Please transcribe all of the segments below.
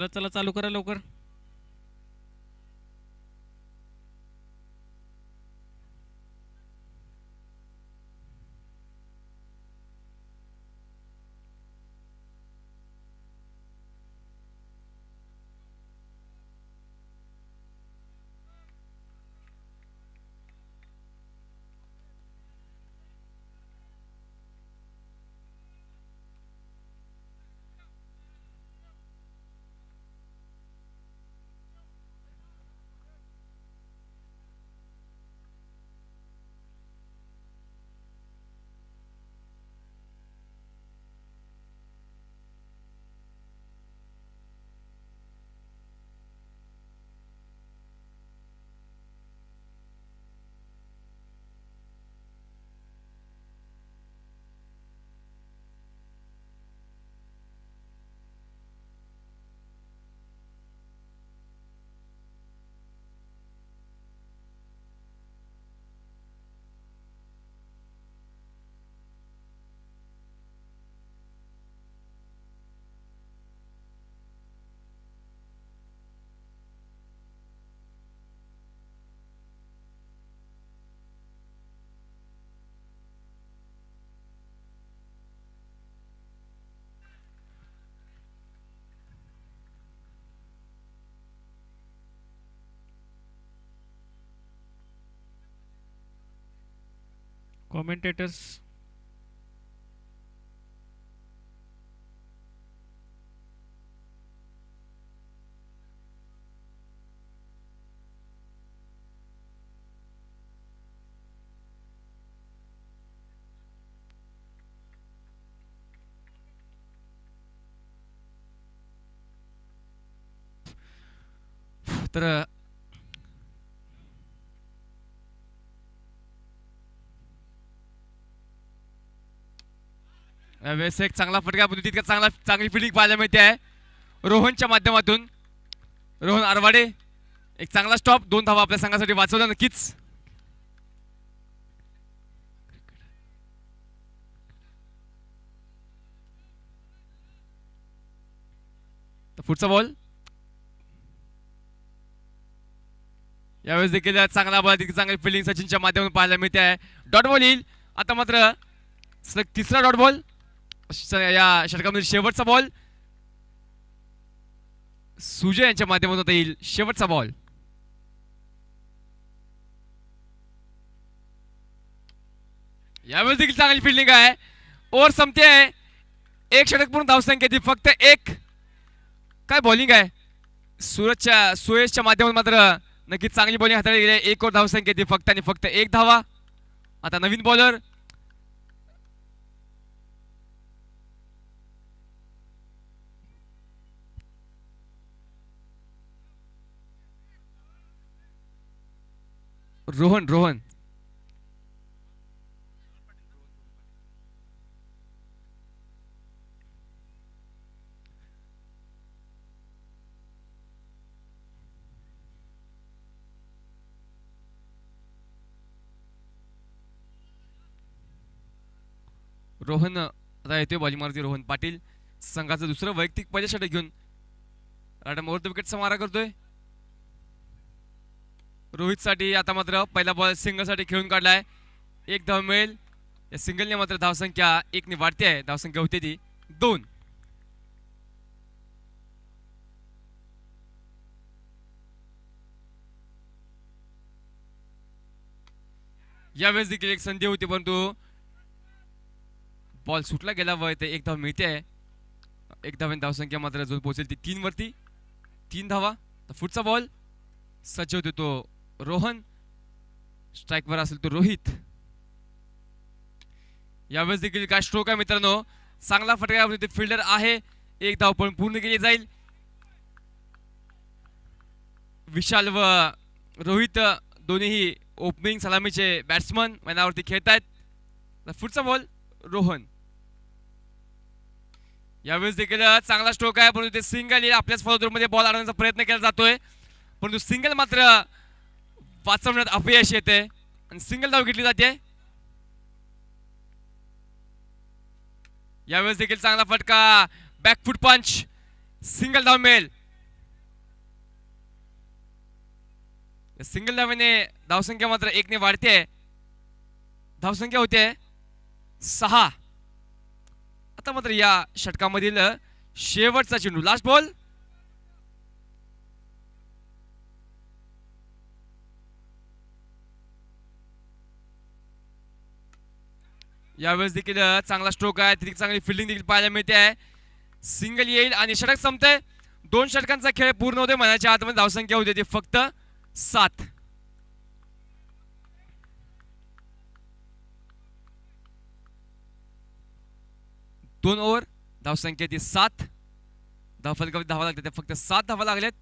चला चला चालू करा लवकर. कॉमेंटेटर्स. तर यावेळेस एक चांगला फटका पण तितका चांगली फिल्डिंग पाहायला मिळते आहे रोहनच्या माध्यमातून. रोहन आरवाडे एक चांगला स्टॉप, 2 धावा आपल्या संघासाठी वाचवला नक्कीच. पुढचा बॉल यावेळेस देखील चांगला बॉल, चांगली फिल्डिंग सचिनच्या माध्यमातून पाहायला मिळते आहे. डॉट बॉल येईल आता, मात्र तिसरा डॉट बॉल या षटकामध्ये. शेवटचा बॉल सुजय यांच्या माध्यमातून येईल, शेवटचा बॉल. यावेळेस देखील चांगली फिल्डिंग आहे. ओव्हर संपते आहे, एक षटक पूर्ण धावसंख्या फक्त एक. काय बॉलिंग आहे सुयशच्या माध्यमातून, मात्र नक्कीच चांगली बॉलिंग हाताळली गेली. एक ओव्हर धावसंख्या फक्त आणि फक्त एक धावा. आता नवीन बॉलर रोहन. रोहन रोहन आता येतोय बॉलिंग मारतोय. रोहन पाटील संघाचं दुसरं वैयक्तिक पहिलं षटक घेऊन राडम ओव्हर द विकेटचा मारा करतोय. रोहित साठी आता मात्र पहिला बॉल सिंगल साठी खेळून काढलाय. एक धाव मिळेल या सिंगलने, मात्र धावसंख्या 1 ने वाढते आहे. धावसंख्या होते ती 2. यावेळेस देखील एक संधी होती, परंतु बॉल सुटला गेला व ते एक धाव मिळते आहे. एक धावांनी धावसंख्या मात्र जो पोहोचेल ती 3 वरती. 3 धावा. तर पुढचा बॉल सज्ज होतो तो रोहन, स्ट्राईकवर असेल तो रोहित. यावेळेस देखील काय स्ट्रोक आहे मित्रांनो, चांगला फटका फिल्डर आहे. एक धाव पण पूर्ण केली जाईल. विशाल व रोहित दोन्ही ओपनिंग सलामीचे बॅट्समन मैदानावरती खेळत आहेत. पुढचा बॉल रोहन. यावेळेस देखील चांगला स्ट्रोक आहे, परंतु ते सिंगल आपल्याच फॉलोमध्ये बॉल आणण्याचा प्रयत्न केला जातोय, परंतु सिंगल मात्र वाचवण्यात अपयश येते आणि सिंगल धाव घेतली जाते. यावेळेस देखील चांगला फटका, बॅकफुट पंच, सिंगल धाव मिळेल. सिंगल धावेने धावसंख्या मात्र 1 ने वाढते. धावसंख्या होते 6. आता मात्र या षटकामधील शेवटचा चेंडू, लास्ट बॉल. यावेळेस देखील चांगला स्ट्रोक आहे, तिथे चांगली फिल्डिंग देखील पाहायला मिळते आहे. सिंगल येईल आणि षटक संपते. 2 षटकांचा खेळ पूर्ण होतोय. म्हणायच्या आतमध्ये धावसंख्या होते ती फक्त 7. 2 ओव्हर, धावसंख्या ती 7. धावफलकावर धावा लागते ते फक्त 7 धावा लागल्यात.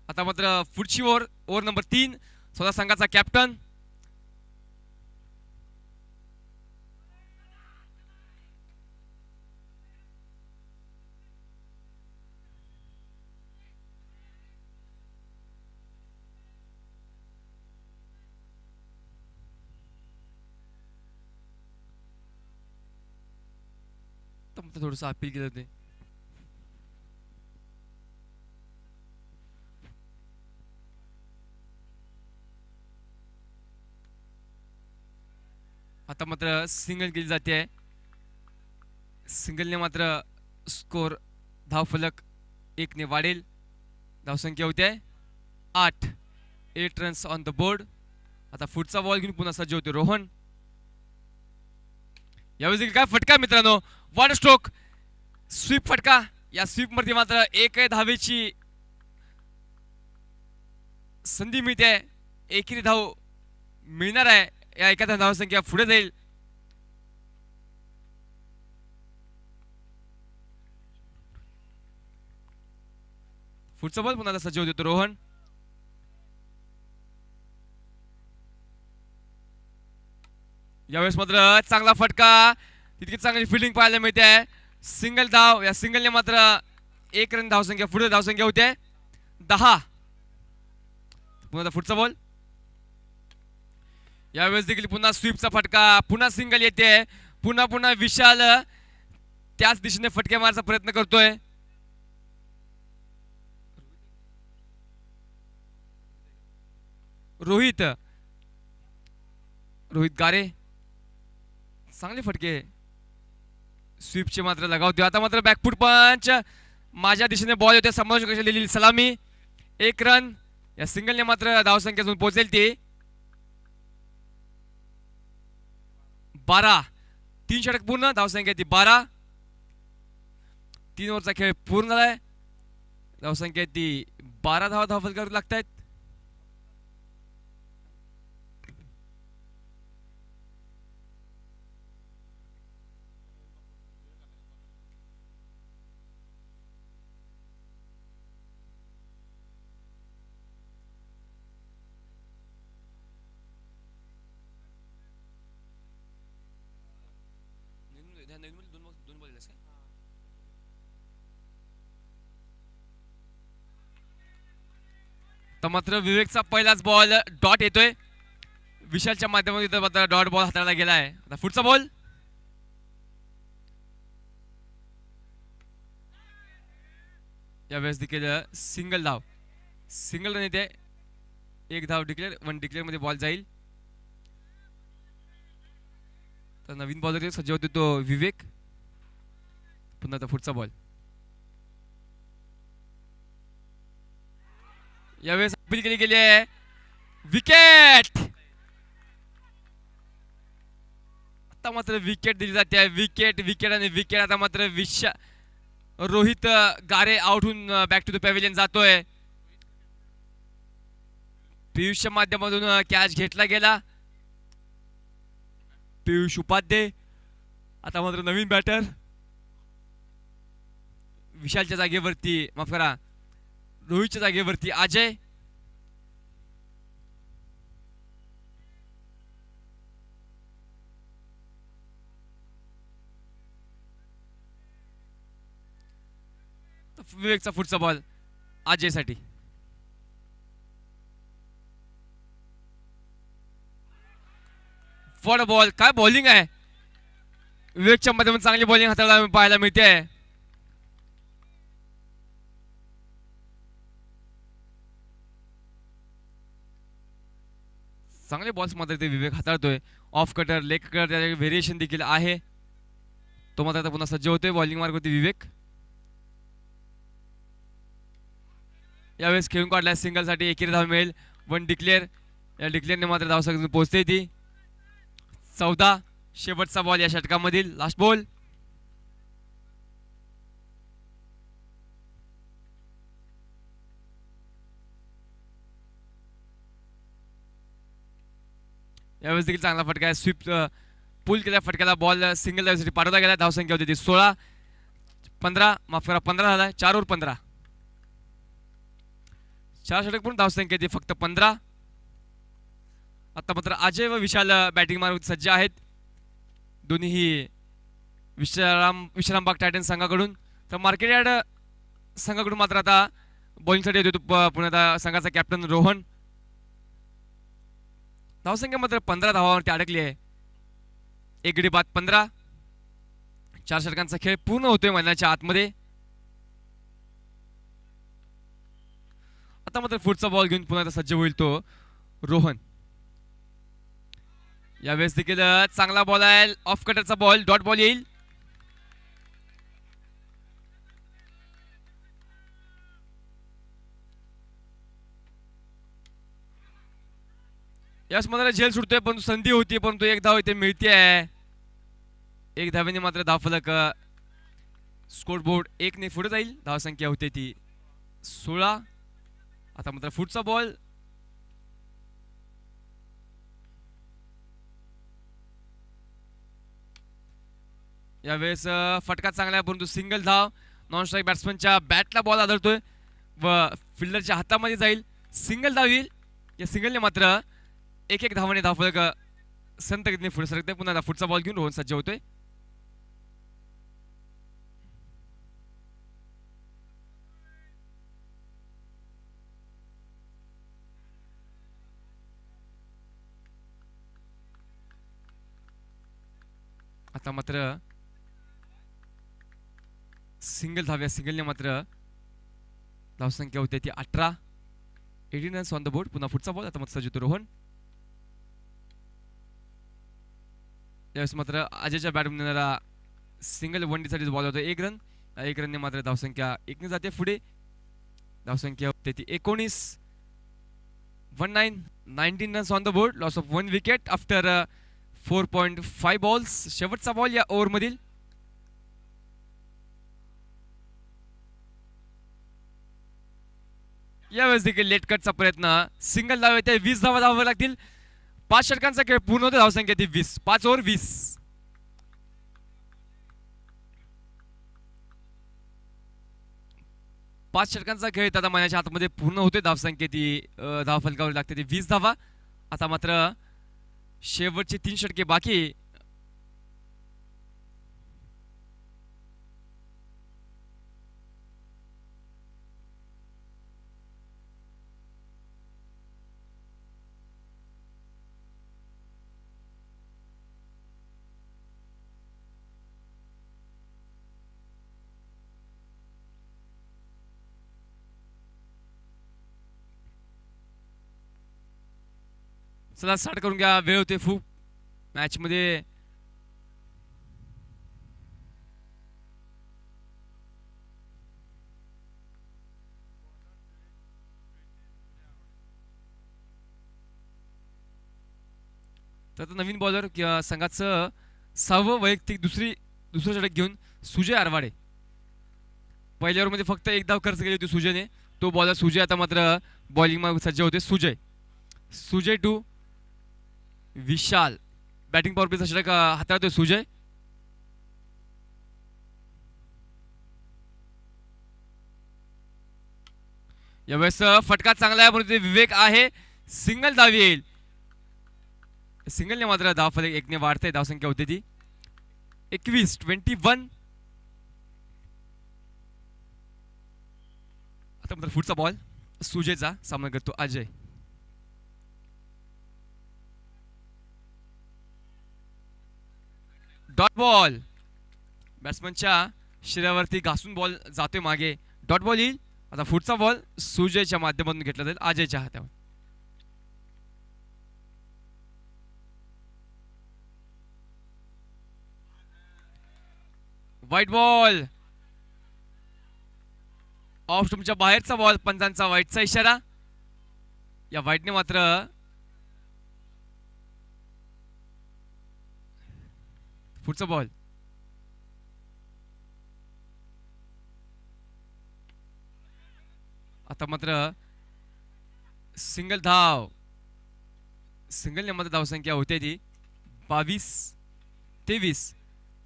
आता मात्र पुढची ओव्हर नंबर 3. स्वतः संघाचा कॅप्टन थोडस अपील केलं ते. आता मात्र सिंगल केली जाते. सिंगलने मात्र स्कोर धावफलक 1 ने वाढेल. धावसंख्या होते 8. 8 रन्स ऑन द बोर्ड. आता पुढचा बॉल घेऊन पुन्हा सज्ज होते रोहन. यावेळी काय फटका मित्रांनो, वॉटर स्ट्रोक, स्वीप फटका. या स्वीप मध्ये मात्र 1 धावेची संधी मिळते. एकेरी धाव मिळणार आहे. या एखाद्या धावसंख्या पुढे जाईल. पुढचा बॉल पुन्हा सज्ज होतो रोहन. यावेळेस मात्र चांगला फटका, तितकी चांगली फिल्डिंग पाहायला मिळते आहे. सिंगल धाव. या सिंगलने मात्र 1 रन धावसंख्या पुढे धावसंख्या होते 10. पुन्हा पुढचा बॉल. यावेळेस देखील पुन्हा स्वीपचा फटका, पुन्हा सिंगल येते. पुन्हा विशाल त्याच दिशेने फटके मारण्याचा प्रयत्न करतोय. रोहित गारे, चांगले फटके स्वीपचे मात्र लगावते. आता मात्र बॅकफुट पंच, माझ्या दिशेने बॉल होते. समावेश लिहिलेली सलामी, 1 रन. या सिंगलने मात्र धावसंख्या अजून पोहोचेल ती 12. 3 षटक पूर्ण, धावसंख्या ती 12. 3 ओव्हरचा खेळ पूर्ण झालाय. धावसंख्या ती 12 धावा धावफल करू लागतायत. तर मात्र विवेकचा पहिलाच बॉल डॉट येतोय. विशालच्या माध्यमातून मात्र डॉट बॉल हाताळला गेलाय. आता पुढचा बॉल. यावेळेस देखील सिंगल धाव, सिंगल रन येते. 1 धाव डिक्लेअर, 1 डिक्लेअर मध्ये बॉल जाईल. तर नवीन बॉलर सज्ज होतो तो विवेक. पुन्हा आता पुढचा बॉल. यावेळेस अपील केली गेली आहे. विकेट. आता मात्र विकेट दिली जाते. विकेट आणि विकेट. आता मात्र रोहित गारे आउट होऊन बॅक टू द पॅव्हिलियन जातोय. पियुषच्या माध्यमातून कॅच घेतला गेला. पियुष उपाध्ये. आता मात्र नवीन बॅटर विशालच्या जागेवरती, माफ करा, रोहितच्या जागेवरती अजय. विवेकचा पुढचा बॉल अजय साठी. For ball. काय बॉलिंग आहे विवेकच्या मध्ये, चांगली बॉलिंग हाताळायला पाहायला मिळते. चांगले बॉल्स मात्र ते विवेक हाताळतोय. ऑफ कटर, लेग कटर, त्याचे व्हेरिएशन देखील आहे. तो मात्र आता पुन्हा सज्ज होतोय बॉलिंग मार्गवरती विवेक. यावेळेस खेळून काढलाय सिंगलसाठी, एकेरी धाव मिळेल. One declare. या डिक्लेअरने मात्र धावसंख्या पोहोचते ती 14. शेवटचा बॉल या षटकामधील, लास्ट बॉल. यावेळेस देखील चांगला फटका आहे. स्वीप पुल केल्या फटक्याला बॉल सिंगल धावसाठी पाठवला गेला. धावसंख्या होती ती 16. 15 माफ करा 15 झाला. 4 ओव्हर 15. 4 षटक पूर्ण धावसंख्या ती फक्त 15. आता मात्र अजय व विशाल बॅटिंग मार्ग सज्ज आहेत. दोन्हीही विश्रामबाग टायटन्स संघाकडून. तर मार्केट यार्ड संघाकडून मात्र आता बॉलिंगसाठी येतो पुन्हा संघाचा कॅप्टन रोहन. धावसंख्या मात्र 15 धावांवरती अडकली आहे. एक गडी बाद 15. 4 षटकांचा खेळ पूर्ण होतोय मैदानाच्या आतमध्ये. आता मात्र पुढचा बॉल घेऊन पुन्हा सज्ज होईल तो रोहन. यावेळेस देखील चांगला बॉल आहे. ऑफ कटरचा बॉल, डॉट बॉल येईल. यास मला झेल सुटतोय, परंतु संधी होती, परंतु एक धाव इथे मिळते आहे. एक धावेने मात्र धावफलक स्कोर बोर्ड 1 ने पुढे जाईल. धावसंख्या होते ती 16. आता मात्र पुढचा बॉल. यावेळेस फटका चांगला आहे, परंतु सिंगल धाव. नॉन स्ट्राईक बॅट्समनच्या बॅटला बॉल आदळतोय व फिल्डरच्या हातामध्ये जाईल. सिंगल धाव येईल. या सिंगलने मात्र एक धावाने धावफलक संत गतीने पुढे सरकते. पुन्हा पुढचा बॉल घेऊन रोहन सज्ज होतोय. आता मात्र सिंगल धाव. या सिंगलने मात्र धावसंख्या होते ती 18. 18 रन्स ऑन द बोर्ड. पुन्हा पुढचा बॉल. आता मात्र सज्ज होतो रोहन. यावेळेस मात्र अजयच्या बॅटमॅनला सिंगल वन डीसाठी बॉल होतो. 1 रन. 1 रनने मात्र धावसंख्या 1 ने जाते पुढे. धावसंख्या होते ती 19. 19 runs on the board. Loss of 1 wicket after 4.5 balls. शेवटचा बॉल या ओव्हर मधील. यावेळेस देखील लेट कटचा प्रयत्न. सिंगल धाव येते. 20 धावा धावावे लागतील. 5 षटकांचा खेळ पूर्ण होतो. धावसंख्या ती 20. 5 ओव्हर 20. पाच षटकांचा खेळ आता मैदानाच्या हातामध्ये पूर्ण होते. धावसंख्या ती धावफलकावर लागते ती 20 धावा. आता मात्र शेवटचे 3 षटके बाकी. चला स्टार्ट करून घ्या. वेळ होते खूप मॅच मध्ये. तर नवीन बॉलर किंवा संघाचं 6वं वैयक्तिक दुसरं षटक घेऊन सुजय आरवाडे. पहिल्या ओव्हरमध्ये फक्त 1 धाव खर्च केली होती सुजयने. तो बॉलर सुजय आता मात्र बॉलिंग मध्ये सज्ज होते. Sujay to Vishal. Batting power प्लेचा षटक हाताळतोय सुजय. यावेळेस फटका चांगला आहे, परंतु विवेक आहे. सिंगल धाव येईल. सिंगलने मात्र धावफलक 1 ने वाढते. धावसंख्या होती ती 21. आता मात्र पुढचा बॉल सुजयचा. सामना करतो अजय. Dot ball. बॅट्समनच्या शरीरावरती घासून बॉल जातोय मागे. डॉट बॉल येईल. आता पुढचा बॉल सुजयच्या माध्यमातून घेतला जाईल अजयच्या हातावर. व्हाईट बॉल, ऑफ स्टंपच्या बाहेरचा बॉल, पंचांचा व्हाईटचा इशारा. या व्हाईटने मात्र पुढचा बॉल. आता मात्र सिंगल धाव, सिंगलने मात्र धावसंख्या होते ती 22-23.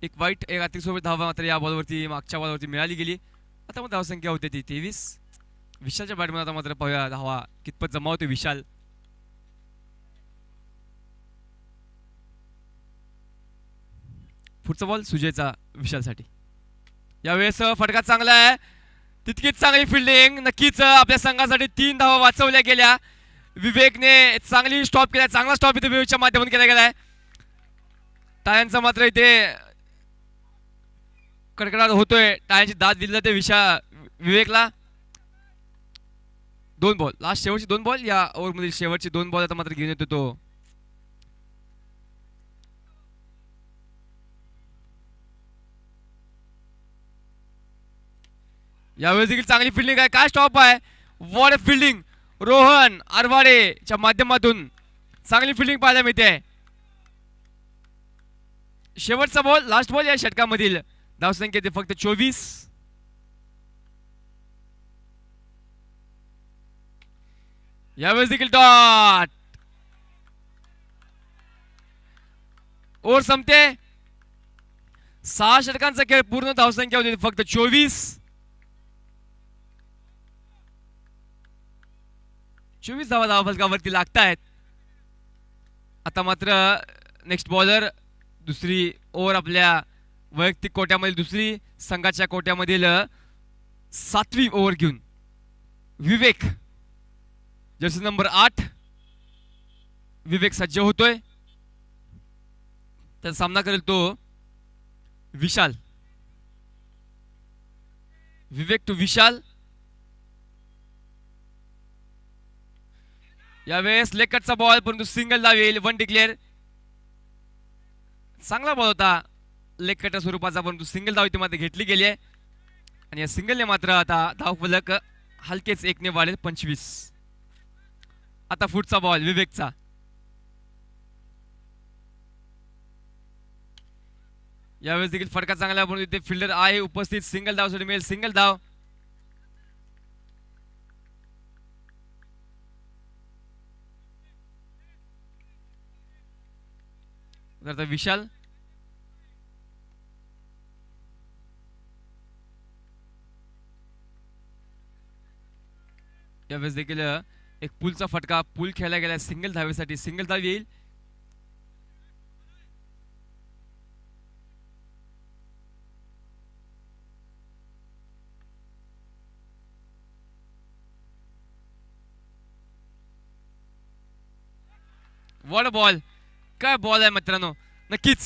एक वाईट एक अतिरिक्त धावा मात्र या बॉलवरती मागच्या बॉलवरती मिळाली गेली. आता मग धावसंख्या होते ती 23. विशालच्या बॅटमध्ये आता मात्र पाहूया धावा कितपत जमावते विशाल. पुढचा बॉल सुजयचा विशालसाठी. यावेळेस फटका चांगला आहे, तितकीच चांगली फिल्डिंग. नक्कीच आपल्या संघासाठी 3 धावा वाचवल्या गेल्या. विवेकने चांगली स्टॉप केला, चांगला स्टॉप इथे विवेकच्या माध्यमातून केला गेलाय. टाळ्यांचा मात्र इथे कडकडाट होतोय, टाळ्यांची दाद दिली जाते विवेकला. 2 बॉल, लास्ट शेवटची 2 बॉल, या ओव्हरमधील शेवटची 2 बॉल आता मात्र घेऊन येतो तो. यावेळेस देखील चांगली फिल्डिंग आहे, काय स्टॉप आहे, वॉट अ फिल्डिंग. रोहन आरवाडेच्या माध्यमातून चांगली फिल्डिंग पाहायला मिळते. शेवटचा बॉल, लास्ट बॉल या षटकामधील. धावसंख्या फक्त 24. यावेळेस देखील डॉट. ओव्हर संपते. 6 षटकांचा खेळ पूर्ण, धावसंख्या होती फक्त 24. 24 धावा धावफलकावरती लागतायत. आता मात्र नेक्स्ट बॉलर, दुसरी ओव्हर आपल्या वैयक्तिक कोट्यामधील दुसरी, संघाच्या कोट्यामधील 7वी ओव्हर घेऊन विवेक, जर्सी नंबर 8 विवेक सज्ज होतोय. त्याचा सामना करेल तो विशाल. विवेक टू विशाल. यावेळेस लेग कटचा बॉल, परंतु सिंगल धाव येईल. 1 डिक्लेअर. चांगला बॉल होता लेग कटच्या स्वरूपाचा, परंतु सिंगल धाव इथे मात्र घेतली गेली आहे. आणि या सिंगलने मात्र आता धावफलक हलकेच 1ने वाढेल 25. आता पुढचा बॉल विवेकचा. यावेळेस देखील फटका चांगला, परंतु इथे फिल्डर आहे उपस्थित. सिंगल धावसाठी मिळेल सिंगल धाव. विशाल. यावेळेस देखील एक पुलचा फटका, पूल खेळला गेला सिंगल धावेसाठी. सिंगल धाव येईल. वॉट बॉल, काय बॉल आहे मित्रांनो. नक्कीच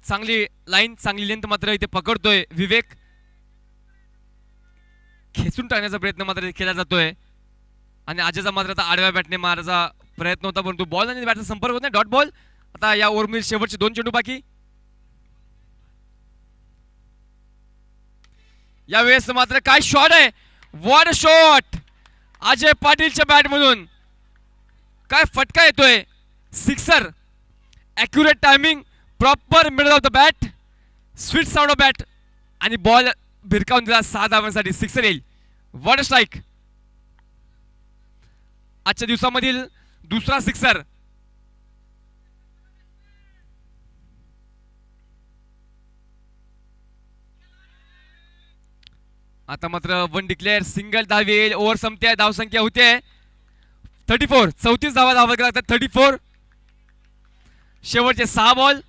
चांगली लाईन, चांगली लेंथ मात्र इथे पकडतोय विवेक. खेचून टाकण्याचा प्रयत्न मात्र केला जातोय. आणि आजचा मात्र आता आडव्या बॅटने मारायचा प्रयत्न होता, परंतु बॉल आणि बॅटचा संपर्क होत नाही. Dot ball. आता या ओव्हरमधील शेवटचे 2 चेंडू बाकी. यावेळेस मात्र काय शॉट आहे, वॉट अ शॉट अजय पाटीलच्या बॅट मधून. काय फटका येतोय, sixer. Accurate timing, proper middle of the bat, sweet sound of bat, आणि बॉल भिरकावून दिला 6 धावांसाठी. सिक्सर येईल. What a strike. आजच्या दिवसामधील दुसरा सिक्सर. आता मात्र 1 डिक्लेअर. सिंगल धाव येईल. ओव्हर संपते, धावसंख्या होते 34. 34 धावा धावायला लागतात. 34. शेवटचे 6 बॉल.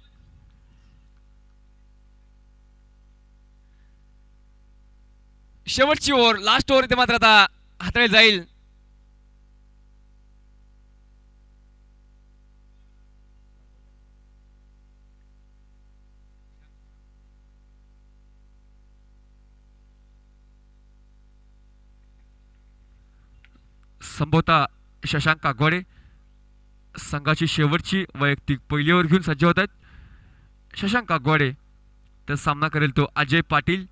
शेवटची ओव्हर, लास्ट ओव्हर इथे मात्र आता हाताळली जाईल. संभवता शशांक कागवाडे संघाची शेवटची वैयक्तिक पहिली ओव्हर घेऊन सज्ज होत आहेत. शशांक कागवाडे. तर सामना करेल तो अजय पाटील.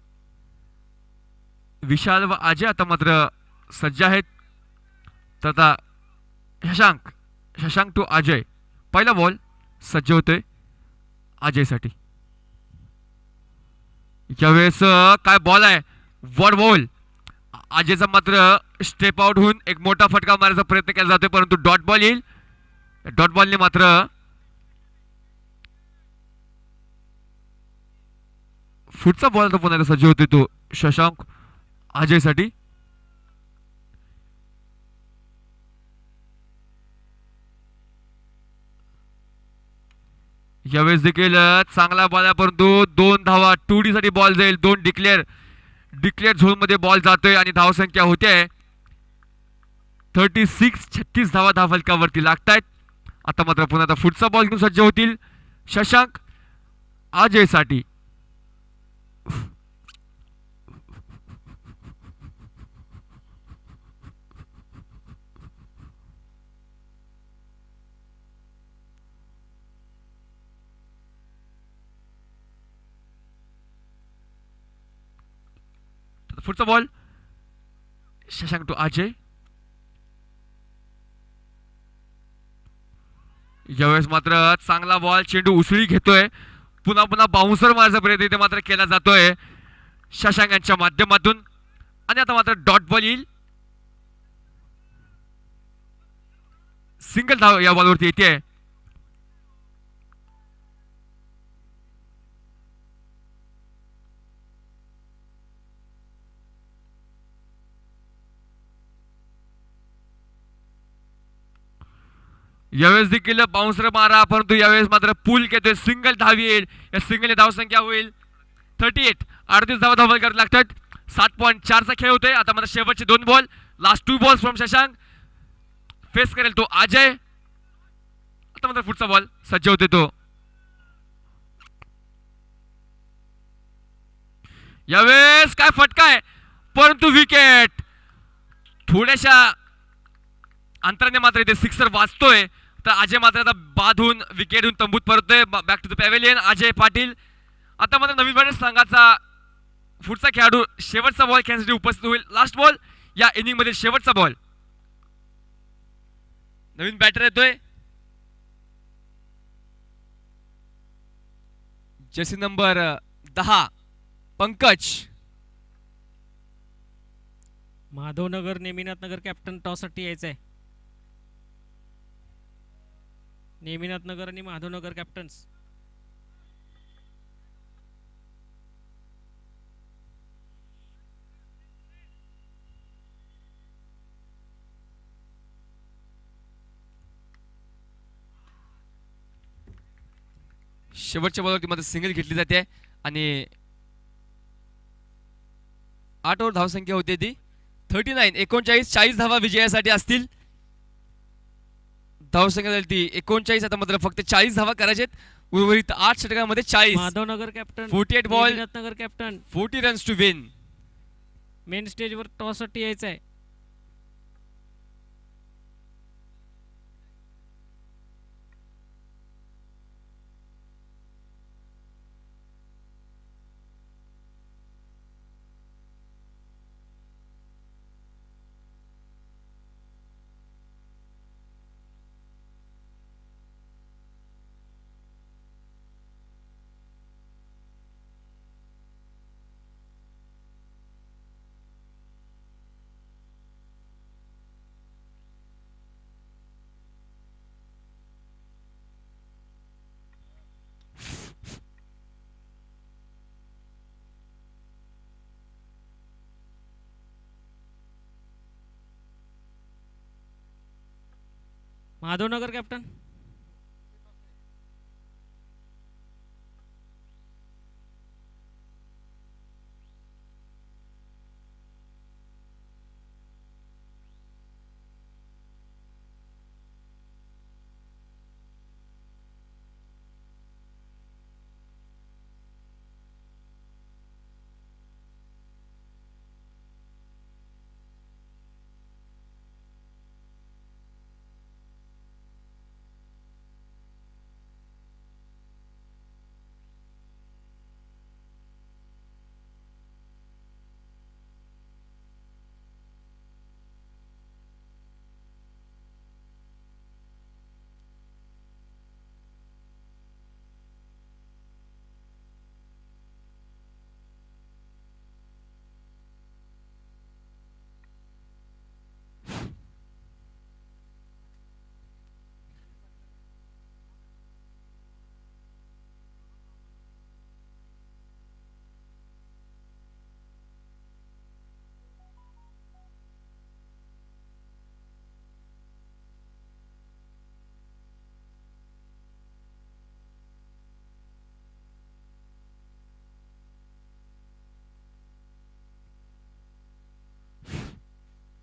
विशाल व अजय आता मात्र सज्ज आहेत. तर आता शशांक शशांक टू अजय. पहिला बॉल सज्ज होतोय अजयसाठी. यावेळेस काय बॉल आहे, वॉड बॉल. अजयचा मात्र स्टेप आउट होऊन एक मोठा फटका मारायचा प्रयत्न केला जातोय, परंतु डॉट बॉल येईल. डॉट बॉलने मात्र फुटचा बॉल पुन्हा सज्ज होतोय तो शशांक अजयसाठी. यावेळेस देखील चांगला बॉल आहे, परंतु 2 धावा 2D साठी बॉल जाईल. 2 डिक्लेअर झोन मध्ये बॉल जातोय आणि धावसंख्या होते 36. 36 धावा धावफलकावरती लागतायत. आता मात्र पुन्हा आता फुटचा बॉल घेऊन सज्ज होतील शशांक अजयसाठी. पुढचा बॉल शशांक टू अजय. यावेळेस मात्र चांगला बॉल, चेंडू उसळी घेतोय. पुन्हा पुन्हा बाउन्सर मारायचा प्रयत्न इथे मात्र केला जातोय शशांक यांच्या माध्यमातून. आणि आता मात्र डॉट बॉल येईल. सिंगल धाव या बॉलवरती येते. यावेळेस देखील बाउन्सर मारा, परंतु यावेळेस मात्र पूल घेतोय. सिंगल धाव येईल. या सिंगल धाव संख्या होईल 38. 38 धावा धाव करत लागतात. 7.4 चा खेळ होतोय. आता मात्र शेवटचे 2 ball, last 2 balls from Shashank. Face करेल तो अजय. आता मात्र पुढचा बॉल सज्ज होते तो. यावेळेस काय फटका आहे, परंतु विकेट. थोड्याशा अंतराने मात्र इथे सिक्सर वाचतोय. तर अजय मात्र आता बाधून विकेटहून तंबूत परतोय. Back to the pavilion Ajay Patil. आता मात्र नवीन बॅटर संघाचा पुढचा खेळाडू शेवटचा बॉल खेळण्यासाठी उपस्थित होईल. लास्ट बॉल या इनिंग मध्ये, शेवटचा बॉल. नवीन बॅटर येतोय Jersey number 10 Pankaj. Madhavnagar Neminath Nagar captain toss साठी यायचं आहे. नेमिनाथ नगर आणि माधवनगर कॅप्टन्स. शेवटच्या बॉलवरती मध्ये सिंगल घेतली जाते आणि 8 ओव्हर धावसंख्या होती ती 39. 39 40 धावा विजयासाठी असतील. धावसंख्या झाली ती 39. आता मात्र फक्त 40 धावा करायचेत. उर्वरित 8 षटकांमध्ये 40. Madhavnagar captain 48 ball, Neminath Nagar captain 40 runs to win. Main स्टेजवर टॉस साठी यायचं आहे. माधवनगर कॅप्टन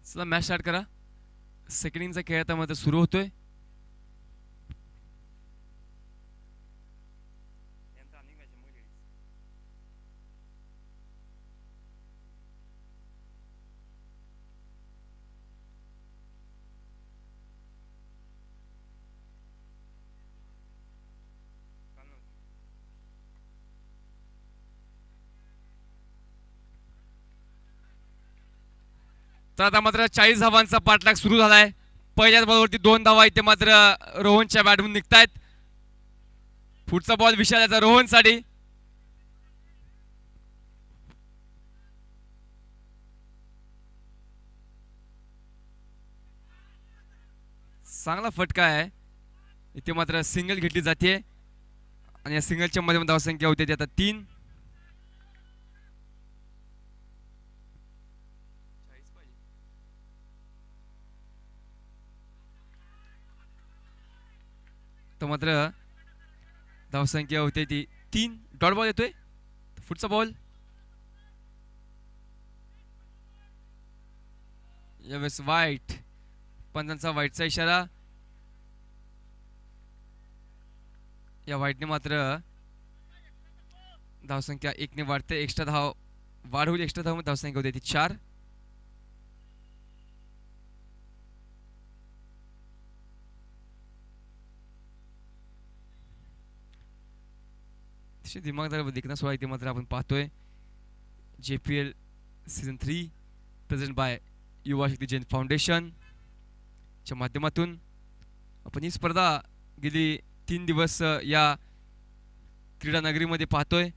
चला मॅच स्टार्ट करा. सेकंड इनिंगचा खेळ आता मात्र सुरू होतोय. तर आता मात्र 40 धावांचा पाठलाग सुरू झालाय. पहिल्याच बॉलवरती 2 धावा इथे मात्र रोहनच्या बॅटमधून निघतायत. पुढचा बॉल विशालाचा रोहनसाठी. चांगला फटका आहे. इथे मात्र सिंगल घेतली जाते आणि या सिंगलच्या मध्ये धावसंख्या होते ती आता 3. तर मात्र धावसंख्या होते ती 3. डॉट बॉल येतोय. पुढचा बॉल यावेळेस वाईट. पंचांचा वाईटचा इशारा. या वाईटने मात्र धावसंख्या 1 ने वाढते. एक्स्ट्रा धाव वाढ होईल. एक्स्ट्रा धाव धावसंख्या होते ती 4. दिमागदार देखना सोळा इथे मात्र आपण पाहतोय. JPL सीझन 3 प्रेझेंट बाय युवा शक्ती जैन फाउंडेशन च्या माध्यमातून आपण ही स्पर्धा गेली 3 दिवस या क्रीडा नगरीमध्ये पाहतोय.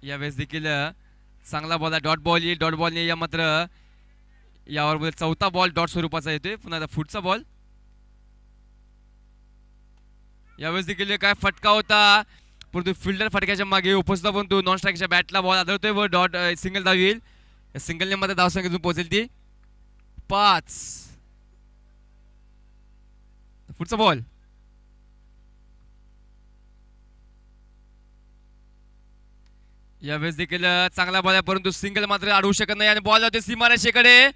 यावेळेस देखील चांगला बॉल आहे. डॉट बॉल येईल. डॉट बॉलने या मात्र यावर चौथा बॉल डॉट स्वरूपाचा येतोय. पुन्हा पुढचा बॉल. यावेळेस देखील काय फटका होता परंतु फिल्डर फटक्याच्या मागे उपस्थित परंतु नॉन स्ट्राईकच्या बॅटला बॉल आदळतोय व डॉट सिंगल धाव येईल. या सिंगलने मात्र धावसंख्येतून पोहोचेल ती 5. पुढचा बॉल. यावेळेस देखील चांगला बॉल आहे परंतु सिंगल मात्र अडवू शकत नाही आणि बॉल होते सीमारेषेकडे.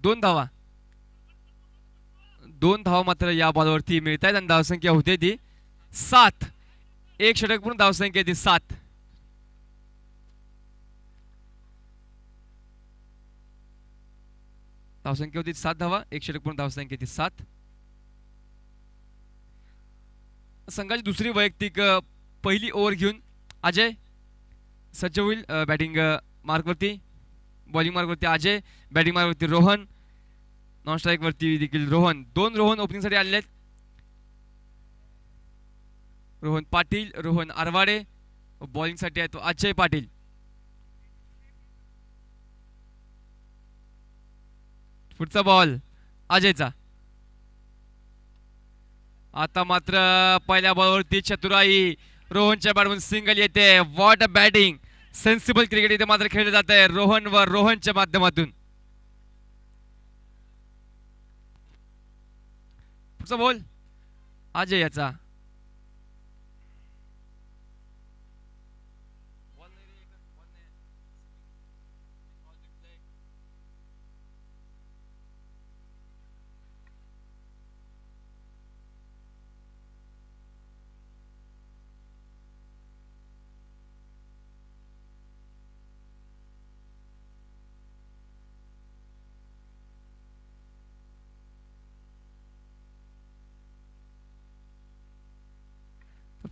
2 धावा. 2 धावा मात्र या बॉलवरती मिळत आहेत आणि धावसंख्या होते ती 7. 1 षटक पूर्ण धावसंख्या ती 7. धावसंख्या होती 7 धावा. 1 षटक पूर्ण धावसंख्या ती 7. संघाची दुसरी वैयक्तिक पहिली ओव्हर घेऊन अजय सज्ज होईल. बॅटिंग मार्कवरती. बॉलिंग मार्कवरती अजय. बॅटिंग मार्कवरती रोहन. नॉन स्ट्राईक वरती देखील रोहन. 2 रोहन ओपनिंग साठी आलेले आहेत. रोहन पाटील, रोहन आरवाडे. बॉलिंग साठी आहे तो अजय पाटील. पुढचा बॉल अजयचा. आता मात्र पहिल्या बॉलवरती चतुराई. रोहनच्या बॅटमधून सिंगल येते. What a batting. Sensible cricket इथे मात्र खेळले जात आहे रोहन व रोहनच्या माध्यमातून. पुढचा बॉल अजय याचा.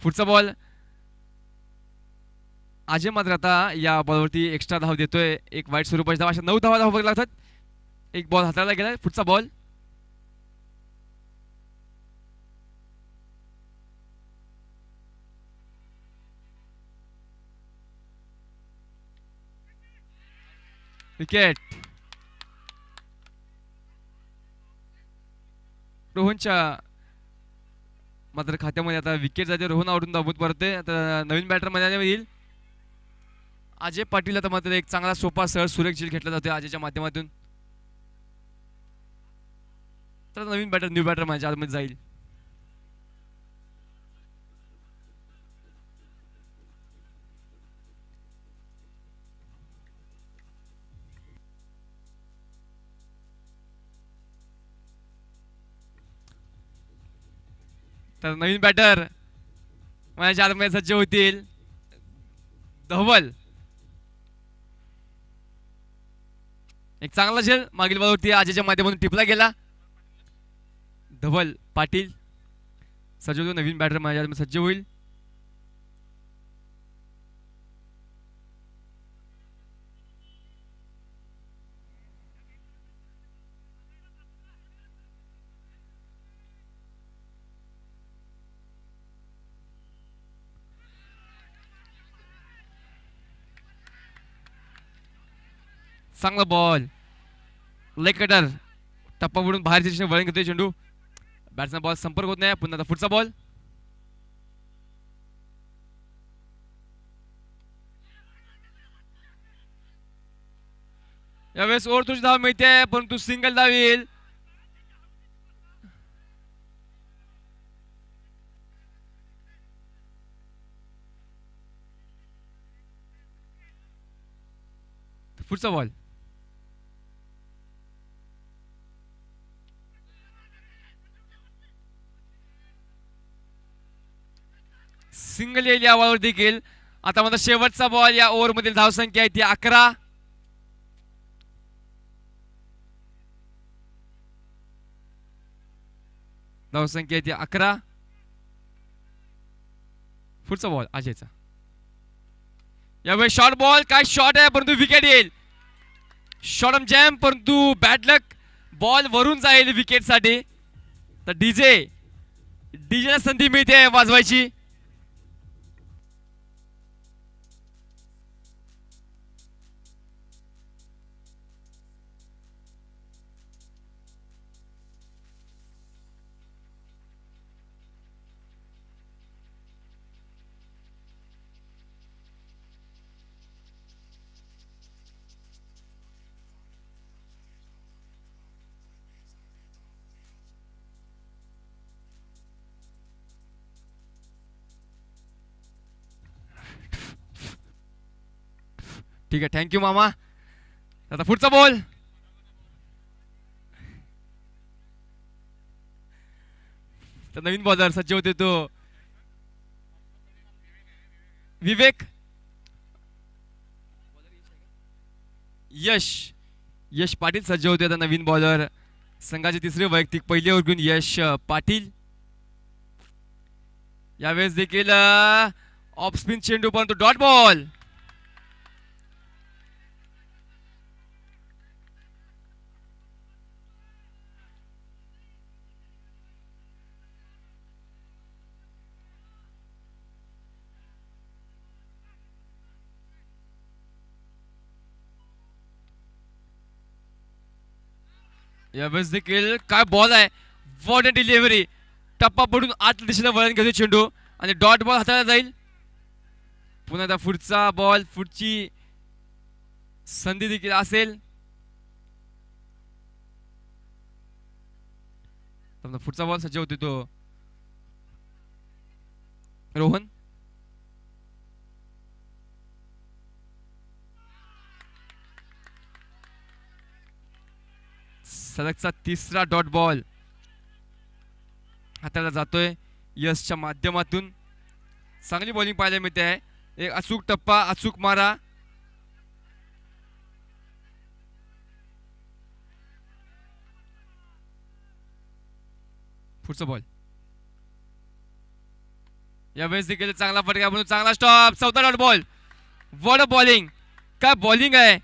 पुढचा बॉल अजय मात्र आता या बॉलवरती एक्स्ट्रा धाव देतोय. 1 वाईट स्वरूपाची धाव. अशा 9 धावा धाव लागतात. 1 बॉल हाताळला गेला. पुढचा बॉल विकेट. रोहनच्या मात्र खात्यामध्ये आता विकेट जाते. रोहन आवडून धावत परतते. आता नवीन बॅटर मध्ये येईल अजय पाटील. आता मात्र एक चांगला सोपा सहज सुरेख झेल घेतला जातोय अजयच्या माध्यमातून. तर नवीन बॅटर न्यू बॅटर माझ्या आतमध्ये जाईल. तर नवीन बॅटर माझ्या आरमध्ये सज्ज होतील. धवल एक चांगला झेल मागील बॉलवरती आजच्या माध्यमातून टिपला गेला. धवल पाटील सज्ज होतो. नवीन बॅटर माझ्या आरमध्ये सज्ज होईल. चांगला बॉल लेग कटर टप्पा बुडून बाहेरच्या दिशेने वळण घेतोय चेंडू. बॅट्समॅन बॉल संपर्क होत नाही. पुन्हा आता पुढचा बॉल. यावेळेस ओव्हर तुझी धाव मिळते परंतु सिंगल धाव येईल. पुढचा बॉल. सिंगल येईल या बॉलवर देखील. आता माझा शेवटचा बॉल. या ओव्हर मधील धावसंख्या आहे ती 11. धावसंख्या आहे ती 11. पुढचा बॉल अजयचा. यावेळी शॉर्ट बॉल. काय शॉट आहे परंतु विकेट येईल. शॉर्ट जॅम परंतु बॅड लक. बॉल वरून जाईल विकेट साठी. तर डीजेला संधी मिळते वाजवायची. ठीक आहे थँक्यू मामा. आता पुढचा बॉल. तर नवीन बॉलर सज्ज होते तो विवेक. यश पाटील सज्ज होते आता नवीन बॉलर. संघाचे तिसरे वैयक्तिक पहिले ओव्हर घेऊन यश पाटील. यावेळेस देखील ऑफ स्पिन चेंडू परंतु डॉट बॉल. यावेळेस देखील काय बॉल आहे. What a delivery. टप्पा पडून आत दिशेला वळण घेतो चेंडू आणि डॉट बॉल हाताळला जाईल. पुन्हा आता पुढचा बॉल. पुढची संधी देखील असेल. पुढचा बॉल सज्ज होतो तो रोहन. सलगचा तिसरा डॉट बॉल हाताला जातोय यशच्या माध्यमातून. चांगली बॉलिंग पाहायला मिळते आहे. एक अचूक टप्पा अचूक मारा. पुढचा बॉल. यावेळेस देखील चांगला फटका म्हणून चांगला स्टॉप. चौथा dot ball. What a bowling. काय बॉलिंग आहे.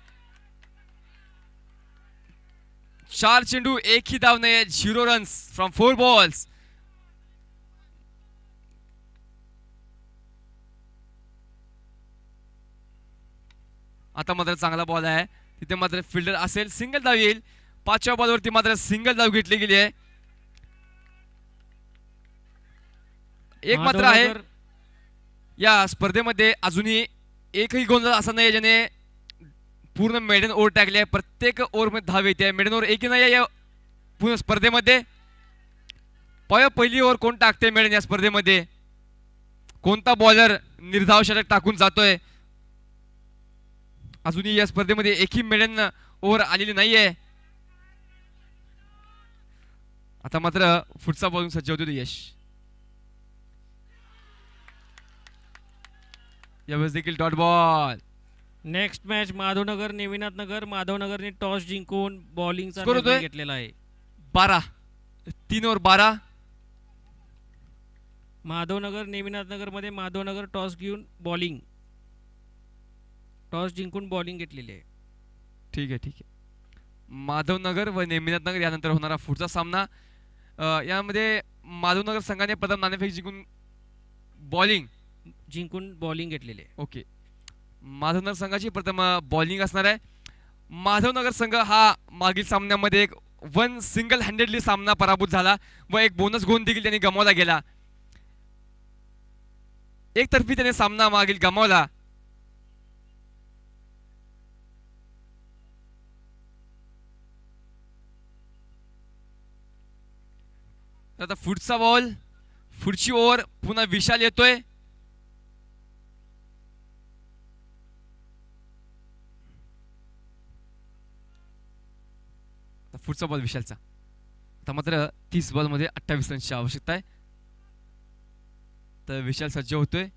4 चेंडू एक ही धाव नाही. 0 रन्स फ्रॉम 4 बॉल्स. आता मात्र चांगला बॉल आहे. तिथे मात्र फिल्डर असेल. सिंगल धाव येईल. 5व्या बॉलवरती मात्र सिंगल धाव घेतली गेली आहे. एक मात्र आहे या स्पर्धेमध्ये अजूनही एकही गोल असा नाही ज्याने पूर्ण मेडन ओव्हर टाकली आहे. प्रत्येक ओव्हर मध्ये धाव येते. मेडन ओव्हर एकही नाही या पूर्ण स्पर्धेमध्ये. पहिली ओव्हर कोण टाकते मेडन या स्पर्धेमध्ये. कोणता बॉलर निर्धाव षटक टाकून जातोय. अजूनही या स्पर्धेमध्ये एकही मेडन ओव्हर आलेली नाहीये. आता मात्र पुढचा बॉलिंग सज्ज होतो यश. यावेळेस देखील dot ball. Next match Madhavnagar Neminath Nagar. माधवनगरने टॉस जिंकून बॉलिंगचा Score निर्णय होतोय? घेतलेला आहे. 12. 3 ओव्हर 12. माधवनगर नेमिनाथ नगर मध्ये माधवनगर टॉस घेऊन बॉलिंग, टॉस जिंकून बॉलिंग घेतलेली आहे. ठीक आहे, ठीक आहे. माधवनगर व नेमिनाथ नगर यानंतर होणारा पुढचा सामना. यामध्ये माधवनगर संघाने प्रथम नाणेफेक जिंकून बॉलिंग घेतलेली आहे. ओके. माधवनगर संघाची प्रथम बॉलिंग असणार आहे. माधवनगर संघ हा मागील सामन्यामध्ये एक वन सिंगल हँडेडली सामना पराभूत झाला व एक बोनस गुण देखील त्यांनी गमावला गेला. एकतर्फी त्याने सामना मागील गमावला. आता पुढचा बॉल, पुढची ओव्हर पुन्हा विशाल येतोय. पुढचा बॉल विशालचा. आता मात्र 30 बॉल मध्ये 28 रनची आवश्यकता आहे. तर विशाल सज्ज होतोय.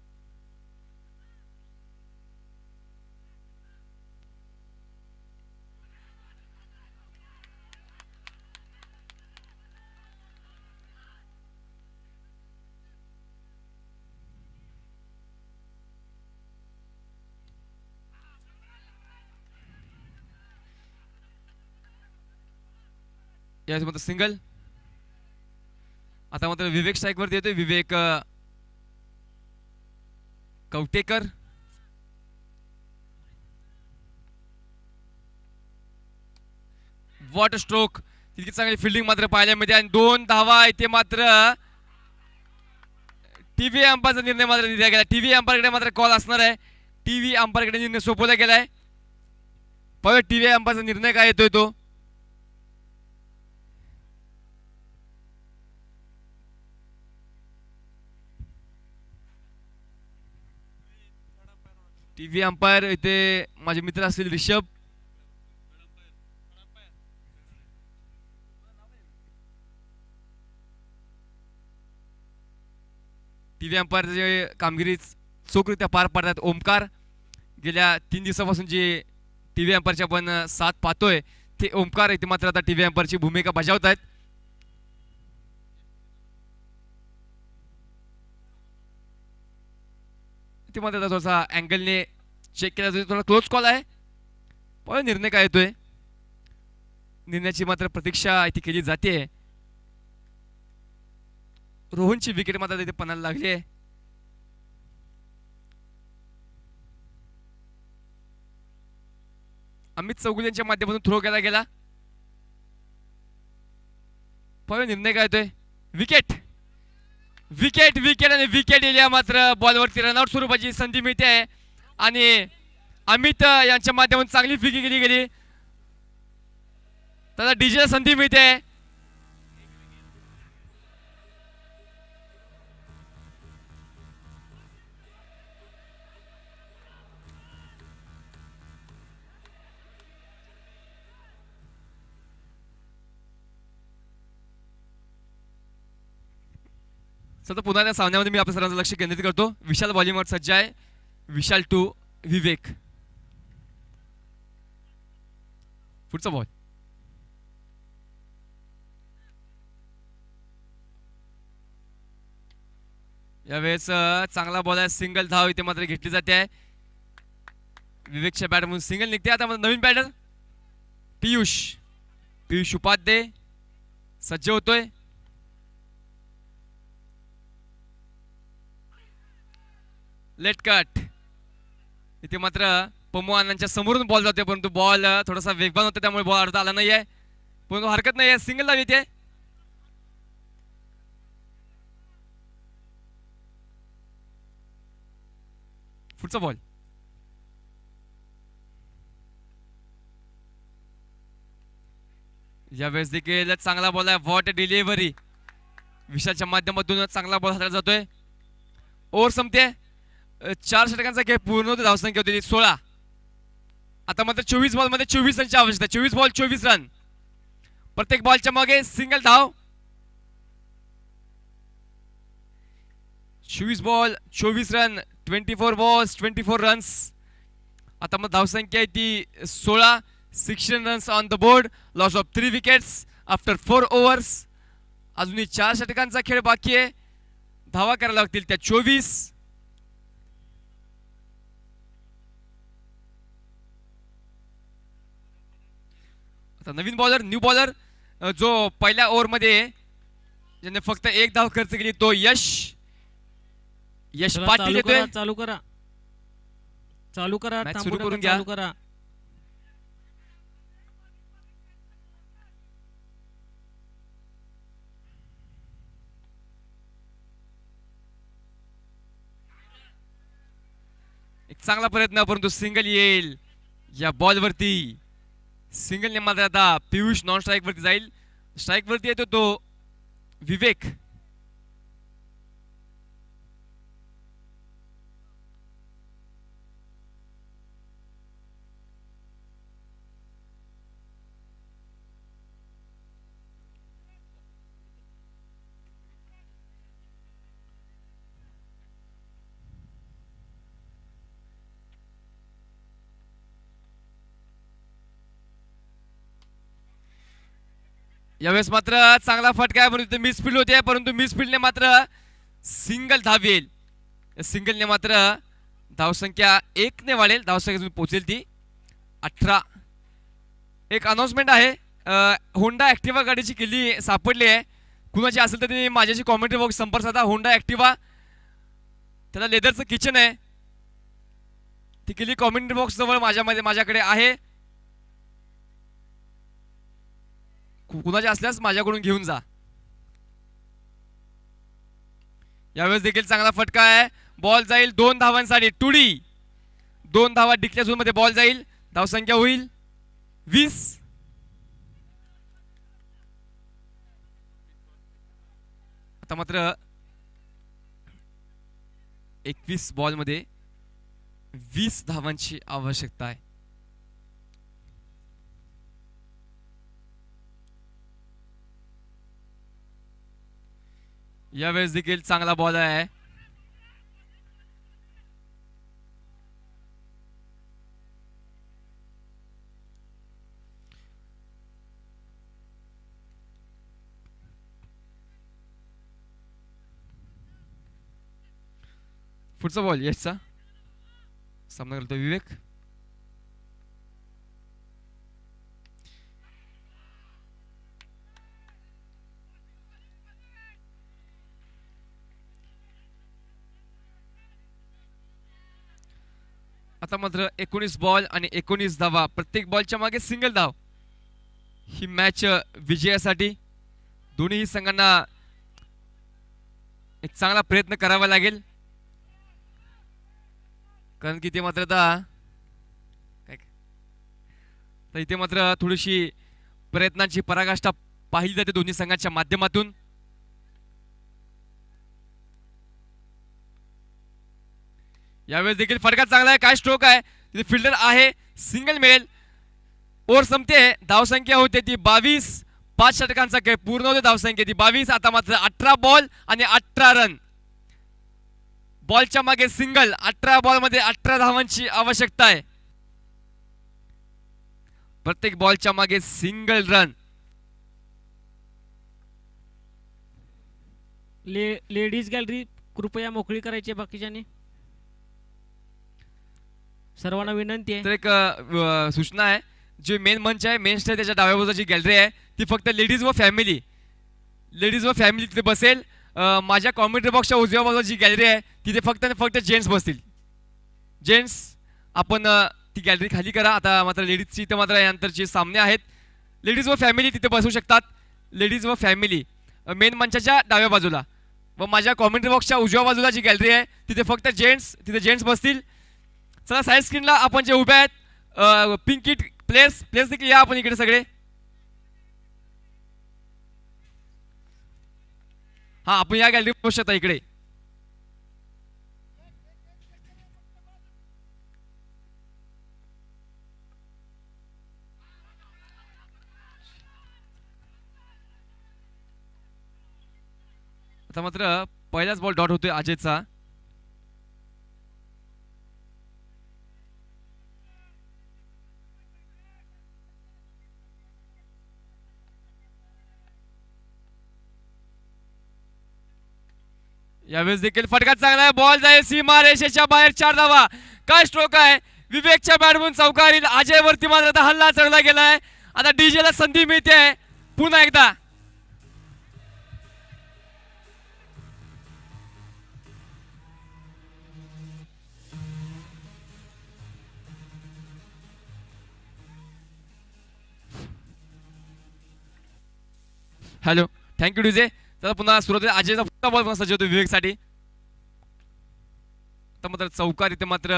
यावेळेस मात्र सिंगल. आता मात्र विवेक स्ट्राईक वरती येतोय. विवेक कवटेकर. What stroke. तितकी चांगली फिल्डिंग मात्र पाहायला मिळते आणि 2 धावा इथे मात्र टीव्ही अंपायरचा निर्णय मात्र दिला गेला. टीव्ही अंपायरकडे मात्र कॉल असणार आहे. टीव्ही अंपायरकडे निर्णय सोपवला गेलाय. पाहूया टीव्ही अंपायरचा निर्णय काय येतोय तो. टीव्ही अंपायर इथे माझे मित्र असतील रिषभ. टीव्ही अंपायरची कामगिरी चोखरित्या पार पाडतात ओमकार. गेल्या 3 दिवसापासून जे टीव्ही अंपायरची आपण साथ पाहतोय ते ओमकार इथे मात्र आता टीव्ही अंपायरची भूमिका बजावत आहेत. ते मात्र थोडासा अँगलने चेक केला जातो. थोडा क्लोज कॉल आहे. पण निर्णय काय येतोय. निर्णयाची मात्र प्रतीक्षा इथे केली जाते. रोहनची विकेट मात्र तिथे पणाला लागली आहे. अमित चौगुले यांच्या माध्यमातून थ्रो केला गेला. पण निर्णय काय येतोय. विकेट विकेट विकेट आणि विकेट येल्या मात्र बॉलवरती रनआउट स्वरूपाची संधी मिळते आहे आणि अमित यांच्या माध्यमातून चांगली फिकी केली गेली. त्याला डीजेला संधी मिळते. सतत पुन्हा त्या सामन्यामध्ये मी आपल्या सर्वांचं लक्ष केंद्रित करतो. विशाल बॉलिंगवर सज्ज आहे. विशाल टू विवेक. पुढचा बॉल. यावेळेस चांगला बॉल आहे. सिंगल धाव इथे मात्र घेतली जाते आहे. विवेकच्या बॅट म्हणून सिंगल निघते. आता नवीन बॅटर पियुष उपाध्ये सज्ज होतोय. Late cut. इथे मात्र पमवानांच्या समोरून बॉल जाते परंतु बॉल थोडासा वेगवान होता त्यामुळे बॉल अडता आला नाहीये. परंतु हरकत नाहीये. सिंगल धाव येते. पुढचा बॉल. यावेळेस देखील चांगला बॉल आहे. What delivery. विशालच्या माध्यमातून चांगला बॉल हाताळला जातोय. ओव्हर संपते. 4 षटकांचा खेळ पूर्ण होतो. धावसंख्या होती 16. आता मात्र 24 बॉल मध्ये 24 रनची आवश्यकता. 24 बॉल 24 रन. प्रत्येक बॉलच्या मागे सिंगल धाव. 24 बॉल 24 रन. 24 balls 24 runs. आता मग धावसंख्या आहे ती 16. 16 runs on the board. Loss of 3 wickets after 4 overs. अजूनही 4 षटकांचा खेळ बाकी आहे. धावा करायला लागतील त्या 24. आता नवीन बॉलर न्यू बॉलर जो पहिल्या ओव्हरमध्ये ज्याने फक्त 1 धाव खर्च केली तो यश चला, पाटील चालू येतोय. करा चालू करा चालू करा मॅच थांबू सुरू नका, करून घ्या. चालू करा. एक चांगला प्रयत्न परंतु सिंगल येईल या बॉलवरती. सिंगलने मात्र आता पियुष नॉन स्ट्राईक वरती जाईल. स्ट्राईक वरती येतो तो विवेक. यावेळेस मात्र चांगला फटका आहे परंतु मिसफिल्ड होते परंतु मिसफिल्डने मात्र सिंगल धाव येईल. सिंगलने मात्र धावसंख्या 1 ने वाढेल. धावसंख्या पोहोचेल ती 18. एक अनाउन्समेंट आहे. होंडा ॲक्टिवा गाडीची किल्ली सापडली आहे. कुणाची असेल तर त्यांनी माझ्याशी कॉमेंट्री बॉक्स संपर्क साधा. होंडा ॲक्टिवा त्याला लेदरचं किचन आहे. ती किल्ली कॉमेंट्री बॉक्स जवळ माझ्याकडे आहे. कुणाचे असल्यास माझ्याकडून घेऊन जा. यावेळेस देखील चांगला फटका आहे. बॉल जाईल 2 धावांसाठी. टुडी 2 धावा डिक्लेअर झोन मध्ये बॉल जाईल. धावसंख्या होईल 20. आता मात्र 21 बॉल मध्ये 20 धावांची आवश्यकता आहे. यावेळेस देखील चांगला बॉल आहे. पुढचा बॉल यशचा. सामना करतो विवेक. आता मात्र 19 बॉल आणि 19 धावा. प्रत्येक बॉलच्या मागे सिंगल धाव. ही मॅच विजयासाठी दोन्ही संघांना एक चांगला प्रयत्न करावा लागेल. कारण की ते मात्र आता इथे मात्र थोडीशी प्रयत्नांची पराकाष्ठा पाहिली जाते दोन्ही संघांच्या माध्यमातून. यावेळेस देखील फटका चांगला आहे. काय स्ट्रोक आहे. तिथे फिल्डर आहे. सिंगल मिळेल. ओव्हर संपते. धावसंख्या होते ती 22. 5 षटकांचा खेळ पूर्ण होते. धावसंख्या ती 22. आता मात्र 18 बॉल आणि 18 रन. बॉलच्या मागे सिंगल. 18 बॉल मध्ये 18 धावांची आवश्यकता आहे. प्रत्येक बॉलच्या मागे सिंगल रन. लेडीज गॅलरी कृपया मोकळी करायची आहे बाकीच्याने. सर्वांना विनंती आहे. तर एक सूचना आहे. जे मेन मंच आहे मेन स्टेज त्याच्या डाव्या बाजूची गॅलरी आहे ती फक्त लेडीज व फॅमिली तिथे बसेल. माझ्या कॉमेंट्री बॉक्सच्या उजव्या बाजूची गॅलरी आहे तिथे फक्त जेंट्स बसतील. जेंट्स आपण ती गॅलरी खाली करा. आता मात्र लेडीजची इथे मात्र यानंतरचे सामने आहेत. लेडीज व फॅमिली तिथे बसू शकतात. लेडीज व फॅमिली मेन मंचाच्या डाव्या बाजूला व माझ्या कॉमेंट्री बॉक्सच्या उजव्या बाजूला जी गॅलरी आहे तिथे फक्त जेंट्स बसतील. चला साईड स्क्रीनला आपण जे उभे आहेत पिंक किट प्लेस देखील या आपण इकडे सगळे. हा आपण या गॅलरी बसू शकता इकडे. आता मात्र पहिलाच बॉल डॉट होतोय अजयचा. यावेळेस देखील फटका चांगला आहे. बॉल जाईल सीमा रेषेच्या बाहेर. 4 धावा. काय स्ट्रोक आहे विवेकच्या बॅटमून चौकारील. अजय वरती मात्र आता हल्ला चढला गेलाय. आता डीजे ला संधी मिळते पुन्हा एकदा. Hello thank you DJ. तर पुन्हा सुरुवातीला अजयचा पुन्हा बॉल पुन्हा सज्ज होतो विवेकसाठी. तर मात्र चौकार इथे मात्र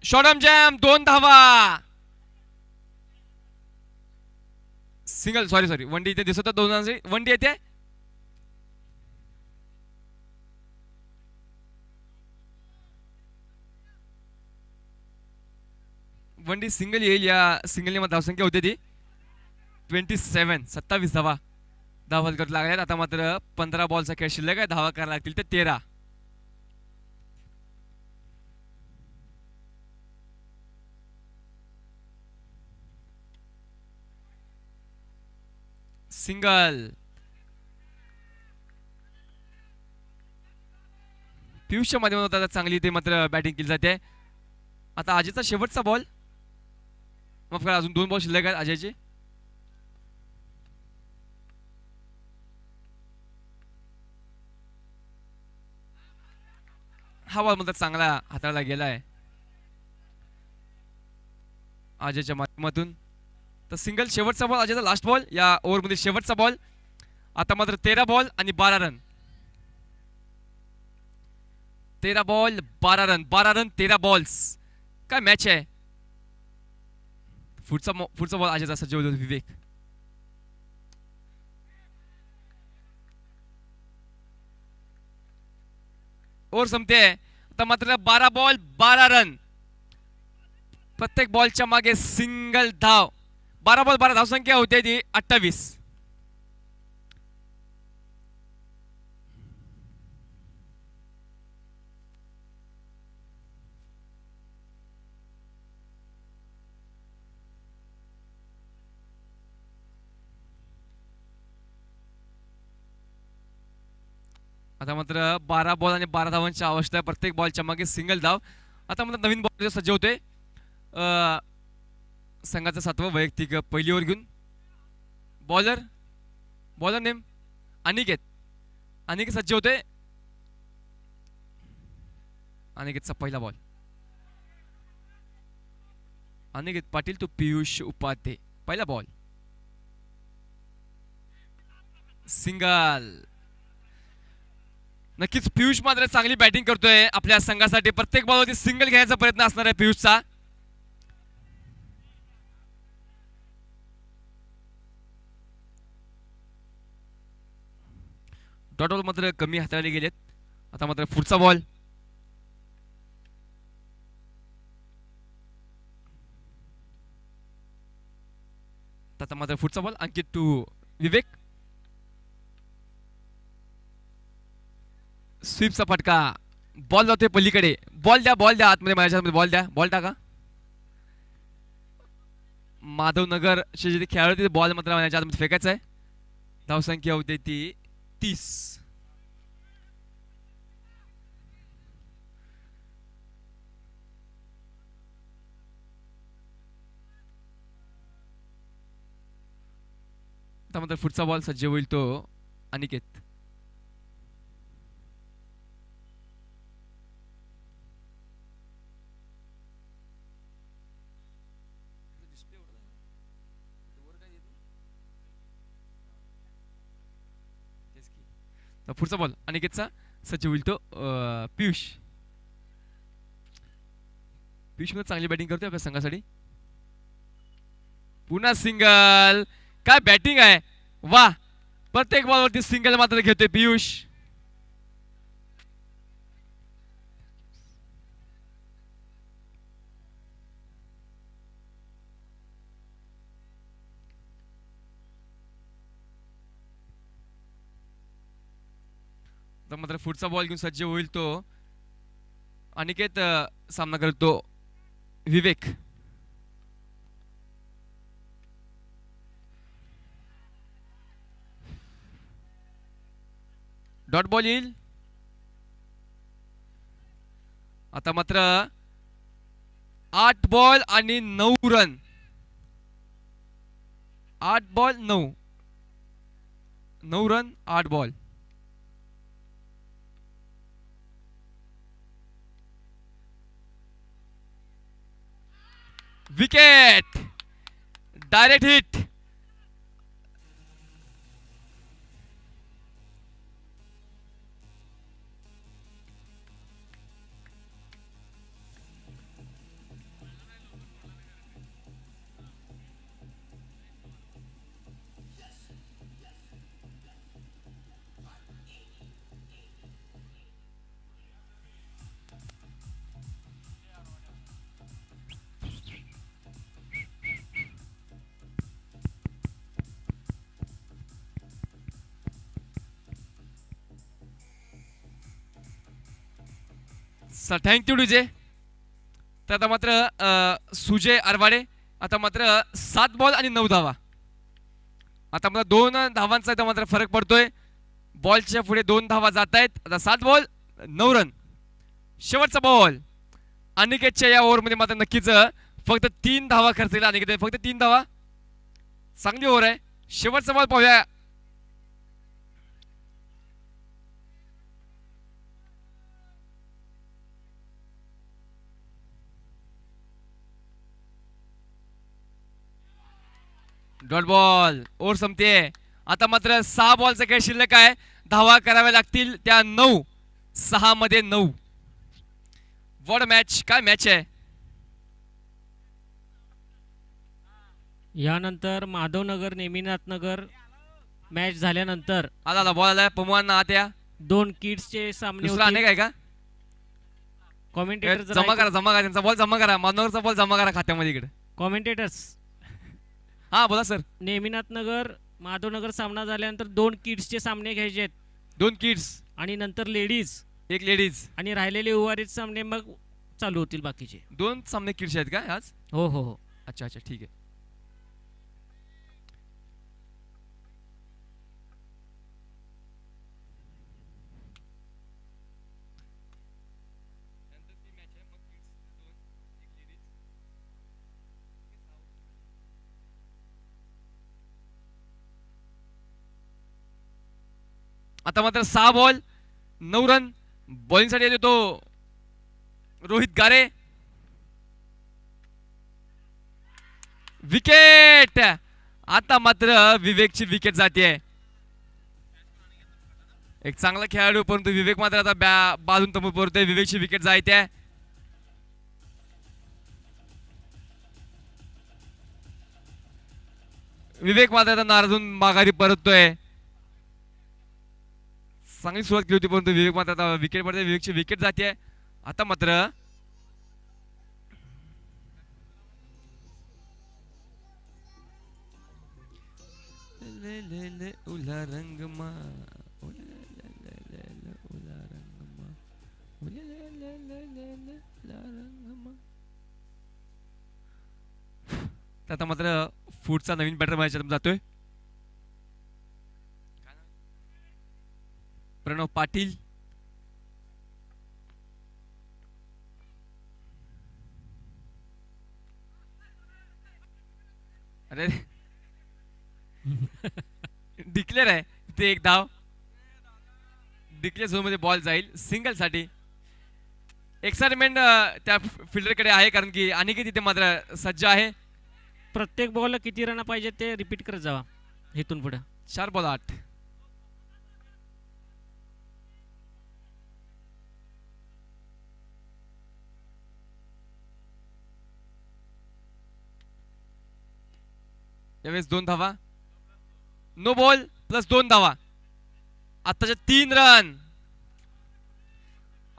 शॉर्टम जॅम. 2 धावा. सिंगल सॉरी वनडी इथे दिसत 2 जणांची वनडी येते. वनडी सिंगल येईल. या सिंगलने मध्ये धावसंख्या होती ती 27. 27 धावा धावा करत लागल्यात. आता मात्र 15 बॉलचा खेळ शिल्लक आहे. धावा करायला लागतील ते 13. सिंगल. पियुषच्या माध्यमातून आता चांगली ते मात्र बॅटिंग केली जाते. आता अजयचा शेवटचा बॉल. मग अजून 2 बॉल शिल्लक आहेत अजयचे. हा बॉल मात्र चांगला हाताळला गेलाय अजयच्या माध्यमातून. तर सिंगल शेवटचा बॉल अजयचा लास्ट बॉल या ओव्हरमध्ये शेवटचा बॉल. आता मात्र 13 बॉल आणि 12 run. 13 ball 12 run. 12 run 13 balls. काय मॅच आहे. पुढचा बॉल अजयचा सज्ज होतो विवेक. ओव्हर संपते. आता मात्र 12 बॉल 12 रन. प्रत्येक बॉलच्या मागे सिंगल धाव. 12 बॉल 12 धावसंख्या होते ती 28. आता मात्र 12 बॉल आणि 12 धावांची आवश्यकता आहे. प्रत्येक बॉलच्या मागे सिंगल धाव. आता मात्र नवीन बॉल सज्ज होते संघाचा 7वा वैयक्तिक पहिली ओव्हर घेऊन. Bowler name Aniket. अनिकेत सज्ज होते. अनिकेतचा पहिला बॉल. अनिकेत पाटील तो पियुष उपाध्ये. पहिला बॉल सिंगल. नक्कीच पियुष मात्र चांगली बॅटिंग करतोय आपल्या संघासाठी. प्रत्येक बॉलवरती सिंगल घ्यायचा प्रयत्न असणार आहे पियुषचा. डॉट बॉल मात्र कमी हाताळले गेलेत. आता मात्र पुढचा बॉल. आता मात्र पुढचा बॉल अंकित टू विवेक. स्वीपचा फटका. बॉल जातोय पलीकडे. बॉल द्या आतमध्ये माझ्यामध्ये बॉल द्या. बॉल टाका. माधवनगर जे खेळाडू होते बॉल मात्र माझ्या आतमध्ये फेकायचा आहे. धावसंख्या होते ती 30. आता मात्र पुढचा बॉल सज्ज होईल तो अनिकेत. पुढचा बॉल अनिकेतचा सज्ज होईल तो पियुष. पियुष चांगली बॅटिंग करतोय आपल्या संघासाठी. पुन्हा सिंगल. काय बॅटिंग आहे. वा. प्रत्येक बॉलवरती सिंगल मात्र घेतोय पियुष. मात्र पुढचा बॉल घेऊन सज्ज होईल तो अनिकेत. सामना करतो विवेक. डॉट बॉल येईल. आता मात्र 8 बॉल आणि 9 run. 8 ball 9 run 8 ball. Wicket. Direct hit. Sir thank you DJ. तर आता मात्र सुजय आरवाडे. आता मात्र 7 बॉल आणि 9 धावा. आता मात्र 2 धावांचा इथं मात्र फरक पडतोय. बॉलच्या पुढे 2 धावा जात आहेत. आता 7 बॉल 9 रन. शेवटचा बॉल. अनिकेतच्या या ओव्हरमध्ये मात्र नक्कीच फक्त 3 धावा खर्च केला. अनिकेत फक्त 3 धावा. चांगली ओव्हर आहे. शेवटचा बॉल पाहूया. Dot ball. ओव्हर संपते. आता मात्र 6 बॉलचा खेळ शिल्लक आहे. धावा कराव्या लागतील त्या 9. 6 मध्ये 9. What match. काय मॅच आहे. यानंतर माधवनगर नेमिनाथ नगर मॅच झाल्यानंतर आला बॉल आलाय. पमवांना आत या. 2 किड्सचे सामने दुसरा अनेक आहे का. कॉमेंटेटर जमा करा त्यांचा बॉल जमा करा. माधवनगरचा बॉल जमा करा खात्यामध्ये इकडे. कॉमेंटेटर्स. हा बोला सर. नेमिनाथ नगर माधवनगर सामना झाल्यानंतर 2 किड्सचे सामने घ्यायचे आहेत. 2 किड्स आणि नंतर लेडीज. 1 लेडीज. आणि राहिलेले उर्वरित सामने मग चालू होतील बाकीचे. 2 सामने किड्स आहेत का आज. हो हो हो. अच्छा ठीक आहे. आता मात्र 6 बॉल 9 रन. बॉलिंग साठी येतो रोहित गारे. विकेट. आता मात्र विवेकची विकेट जाते. एक चांगला खेळाडू परंतु विवेक मात्र आता बाजून तमू पडतोय. विवेकची विकेट जायते. विवेक मात्र आता नाराजून माघारी परततोय. चांगली सुरुवात केली होती परंतु विवेक मात्र आता विकेट पडते. विवेकची विकेट जाते. आता मात्र उला रंगमा आता मात्र फूडचा नवीन बॅटर माझ्या जातोय. प्रणव पाटील. अरे डिक्लेअर आहे ते. एक धाव. डिक्लेअर झोन मध्ये बॉल जाईल सिंगल साठी. एक्साइटमेंट त्या फिल्डरकडे आहे कारण की अनिकेत तिथे मात्र सज्ज आहे. प्रत्येक बॉलला किती रन पाहिजे ते रिपीट करत जावा इथून पुढे. 4 बॉल 8. यावेळेस 2 धावा. नो बॉल प्लस 2 धावा. आताच्या 3 रन.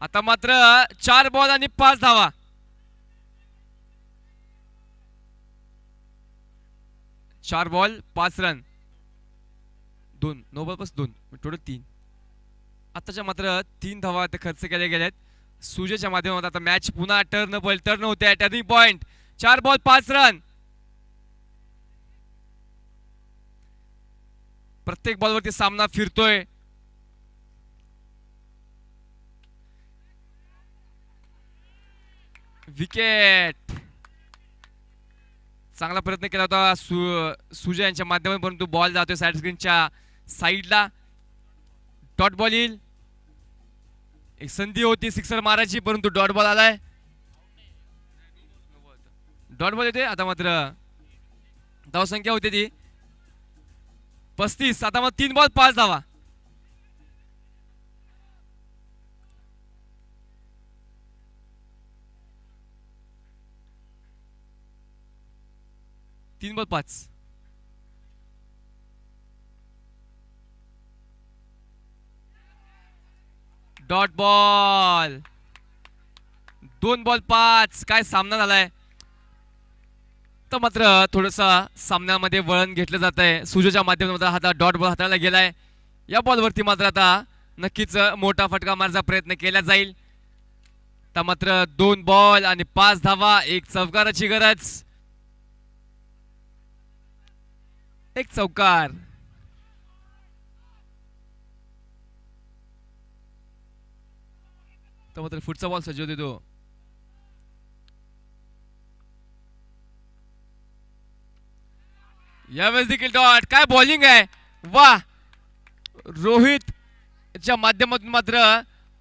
आता मात्र 4 बॉल आणि 5 धावा. 4 ball 5 run. 2 no ball plus 2 total 3. आताच्या मात्र 3 धावा ते खर्च केले गेलेत. सुजयच्या माध्यमातून आता मॅच पुन्हा टर्न होते. Turning point. 4 ball 5 run. प्रत्येक बॉलवरती सामना फिरतोय. विकेट. चांगला प्रयत्न केला होता सुजय यांच्या माध्यमातून, परंतु बॉल जातोय साइड स्क्रीनच्या साईडला. डॉट बॉल येईल. एक संधी होती सिक्सर मारायची, परंतु डॉट बॉल आलाय. डॉट बॉल येते. आता मात्र धावसंख्या होती ती 35. आता मग 3 बॉल 5 धावा. तीन बॉल 5. Dot ball. 2 बॉल 5. काय सामना झालाय. तर मात्र थोडस सामन्यामध्ये वळण घेतलं जात आहे. सुजयच्या माध्यमातून हातात डॉट बॉल हाताळला गेलाय. या बॉलवरती मात्र आता नक्कीच मोठा फटका मारण्याचा प्रयत्न केला जाईल. तर मात्र 2 बॉल आणि 5 धावा. एक चौकाराची गरज. एक चौकार. तर मात्र पुढचा बॉल सज्ज होते तो. यावेळेस देखील डॉट. काय बॉलिंग आहे. वा. रोहित च्या माध्यमातून मात्र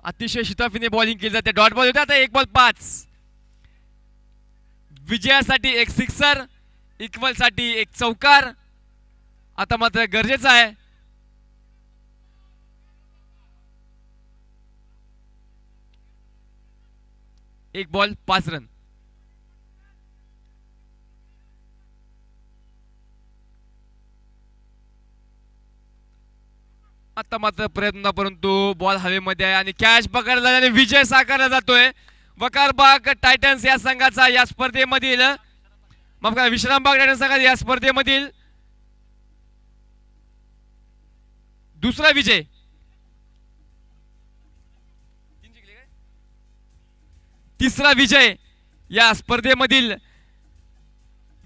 अतिशय शिताफीने बॉलिंग केली जाते. डॉट बॉल होते. आता 1 बॉल 5. विजयासाठी एक सिक्सर, इक्वल साठी एक चौकार आता मात्र गरजेचं आहे. एक बॉल 5 रन. आता मात्र प्रयत्न, परंतु बॉल हवेमध्ये आहे आणि कॅच पकडला आणि विजय साकारला जातोय. वकारबाग टायटन्स या संघाचा या स्पर्धेमधील, माफ करा, विश्रामबाग टायटन्स संघाचा या स्पर्धेमधील दुसरा विजय. तिसरा विजय या स्पर्धेमधील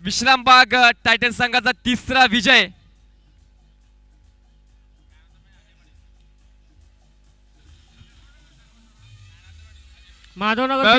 विश्रामबाग टायटन्स संघाचा तिसरा विजय. माधवनगर